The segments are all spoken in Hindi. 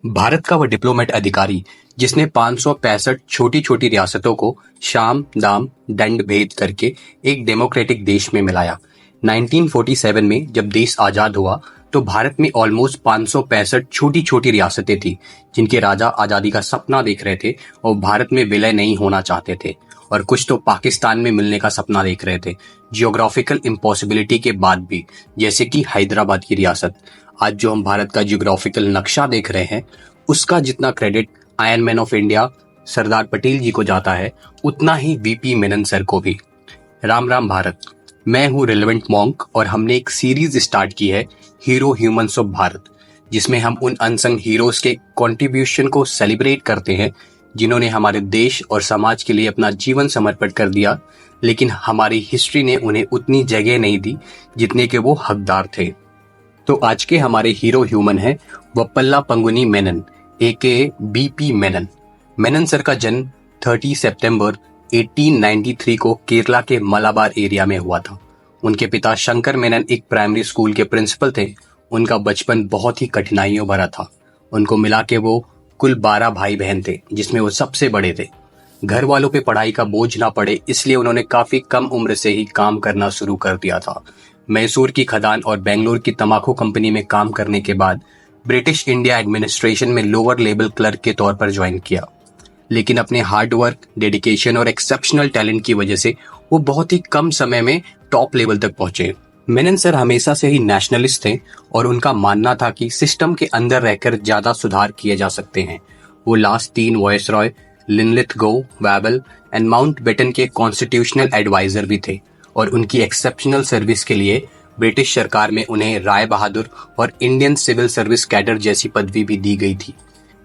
भारत का वह डिप्लोमेट अधिकारी जिसने 565 छोटी-छोटी रियासतों को साम, दाम, दंड भेद करके एक डेमोक्रेटिक देश में मिलाया। 1947 में जब देश आजाद हुआ तो भारत में ऑलमोस्ट 565 छोटी-छोटी रियासतें थी, जिनके राजा आजादी का सपना देख रहे थे और भारत में विलय नहीं होना चाहते थे, और कुछ तो पाकिस्तान में मिलने का सपना देख रहे थे जियोग्राफिकल इम्पॉसिबिलिटी के बाद भी, जैसे कि हैदराबाद की रियासत। आज जो हम भारत का जियोग्राफिकल नक्शा देख रहे हैं, उसका जितना credit Iron Man of India Sardar Patel ji को जाता है, उतना ही वीपी मेनन सर को भी। राम राम भारत। मैं हूँ रिलेवेंट मॉन्क और हमने एक सीरीज स्टार्ट की है, हीरो ह्यूमंस ऑफ भारत, जिसमें हम उन अनसंग हीरोज के कंट्रीब्यूशन को सेलिब्रेट करते हैं जिन्होंने हमारे देश और समाज के लिए अपना जीवन समर्पित कर दिया, लेकिन हमारी हिस्ट्री ने उन्हें उतनी जगह नहीं दी जितने के वो हकदार थे। तो आज के हमारे हीरो ह्यूमन है वप्पला पंगुनी मेनन, एके बीपी मेनन। मेनन सर का जन्म 30 सितंबर 1893 को केरला के मलाबार एरिया में हुआ था। उनके पिता शंकर मेनन एक प्राइमरी स्कूल के प्रिंसिपल थे। उनका बचपन बहुत ही कठिनाइयों भरा था। उनको मिला के वो कुल 12 भाई बहन थे, जिसमें वो सबसे बड़े थे। घर वालों पे पढ़ाई का बोझ ना पड़े, इसलिए उन्होंने काफी कम उम्र से ही काम करना शुरू कर दिया था। मैसूर की खदान और बेंगलोर की तंबाकू कंपनी में काम करने के बाद ब्रिटिश इंडिया एडमिनिस्ट्रेशन में लोअर लेवल क्लर्क के तौर पर ज्वाइन किया, लेकिन अपने हार्ड वर्क, डेडिकेशन और एक्सेप्शनल टैलेंट की वजह से वो बहुत ही कम समय में टॉप लेवल तक पहुंचे। मेनन सर हमेशा से ही नेशनलिस्ट थे और उनका मानना था कि सिस्टम के अंदर रहकर ज्यादा सुधार किए जा सकते हैं। वो last 3 viceroy, Linlithgow, Wavell and Mountbatten के कॉन्स्टिट्यूशनल एडवाइजर भी थे, और उनकी एक्सेप्शनल सर्विस के लिए ब्रिटिश सरकार में उन्हें राय बहादुर और इंडियन सिविल सर्विस कैडर जैसी पदवी भी दी गई थी।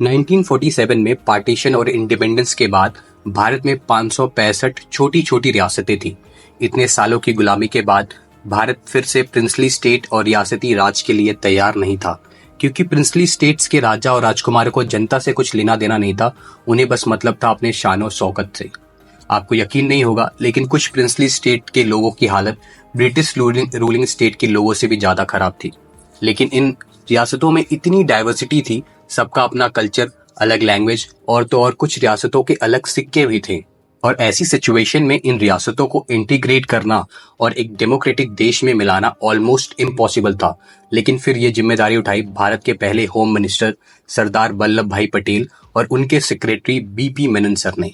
1947 में पार्टीशन और इंडिपेंडेंस के बाद भारत में 565 छोटी-छोटी रियासतें थीं। इतने सालों की गुलामी के बाद भारत फिर से प्रिंसली स्टेट और रियासती राज के लिए तैयार नहीं था, क्योंकि प्रिंसली स्टेट्स के राजा और राजकुमारों को जनता से कुछ लेना देना नहीं था। उन्हें बस मतलब था अपने शान और शौकत से। आपको यकीन नहीं होगा, लेकिन कुछ प्रिंसली स्टेट के लोगों की हालत ब्रिटिश रूलिंग स्टेट के लोगों से भी ज्यादा खराब थी। लेकिन इन रियासतों में इतनी डाइवर्सिटी थी, सबका अपना कल्चर, अलग लैंग्वेज, और तो और कुछ रियासतों के अलग सिक्के भी थे। और ऐसी सिचुएशन में इन रियासतों को इंटीग्रेट करना और एक डेमोक्रेटिक देश में मिलाना ऑलमोस्ट इम्पॉसिबल था। लेकिन फिर ये जिम्मेदारी उठाई भारत के पहले होम मिनिस्टर सरदार वल्लभ भाई पटेल और उनके सेक्रेटरी बीपी मेनन सर ने।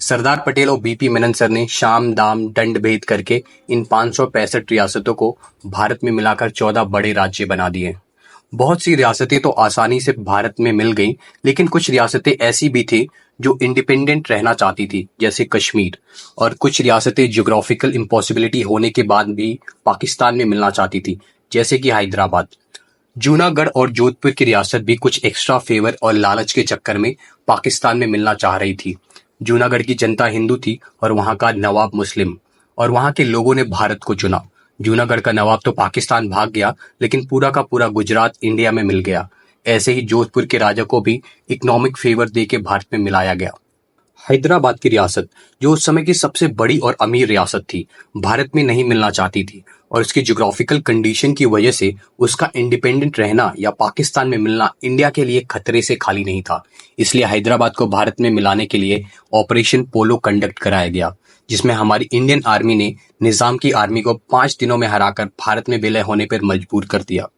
सरदार पटेल और बीपी मेनन सर ने साम, दाम, दंड भेद करके इन 565 रियासतों को भारत में मिलाकर 14 बड़े राज्य बना दिए। बहुत सी रियासतें तो आसानी से भारत में मिल गईं, लेकिन कुछ रियासतें ऐसी भी थी जो इंडिपेंडेंट रहना चाहती थी, जैसे कश्मीर, और कुछ रियासतें जियोग्राफिकल इम्पॉसिबिलिटी होने के बाद भी पाकिस्तान में मिलना चाहती थी, जैसे कि हैदराबाद। जूनागढ़ और जोधपुर की रियासत भी कुछ एक्स्ट्रा फेवर और लालच के चक्कर में पाकिस्तान में मिलना चाह रही थी। जूनागढ़ की जनता हिंदू थी और वहां का नवाब मुस्लिम, और वहां के लोगों ने भारत को चुना। जूनागढ़ का नवाब तो पाकिस्तान भाग गया, लेकिन पूरा का पूरा गुजरात इंडिया में मिल गया। ऐसे ही जोधपुर के राजा को भी इकोनॉमिक फेवर देके भारत में मिलाया गया। हैदराबाद की रियासत, जो उस समय की सबसे बड़ी और अमीर रियासत थी, भारत में नहीं मिलना चाहती थी, और उसकी ज्योग्राफिकल कंडीशन की वजह से उसका इंडिपेंडेंट रहना या पाकिस्तान में मिलना इंडिया के लिए खतरे से खाली नहीं था। इसलिए हैदराबाद को भारत में मिलाने के लिए ऑपरेशन पोलो कंडक्ट कराया गया, जिसमें हमारी इंडियन आर्मी ने निजाम की आर्मी को 5 दिनों में हराकर भारत में विलय होने पर मजबूर कर दिया।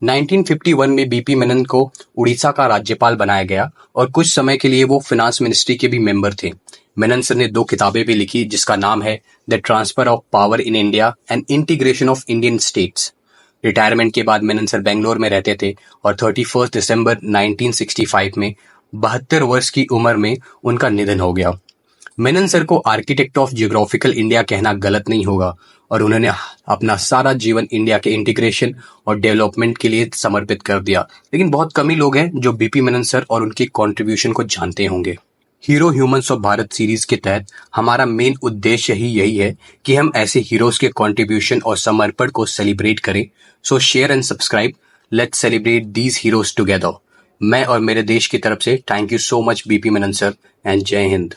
1951 में बीपी मेनन को उड़ीसा का राज्यपाल बनाया गया और कुछ समय के लिए वो फाइनेंस मिनिस्ट्री के भी मेंबर थे। मेनन सर ने 2 किताबें भी लिखी, जिसका नाम है the transfer of power in India and integration of Indian states. Retirement के बाद मेनन सर बेंगलोर में रहते थे और 31 दिसंबर 1965 में 72 वर्ष की उम्र में उनका निधन हो गया। मेनन सर को आर्किटेक्ट ऑफ जियोग्राफिकल इंडिया कहना गलत नहीं होगा, और उन्होंने अपना सारा जीवन इंडिया के इंटीग्रेशन और डेवलपमेंट के लिए समर्पित कर दिया। लेकिन बहुत कम ही लोग हैं जो बीपी मेनन सर और उनकी कंट्रीब्यूशन को जानते होंगे। Hero humans of Bharat series के तहत हमारा मेन उद्देश्य ही यही है कि हम ऐसे हीरोज के कंट्रीब्यूशन और समर्पण को सेलिब्रेट करें। सो share and subscribe, let's celebrate these heroes together. मैं और मेरे देश की तरफ से thank you so much BP Menon sir, and जय हिंद।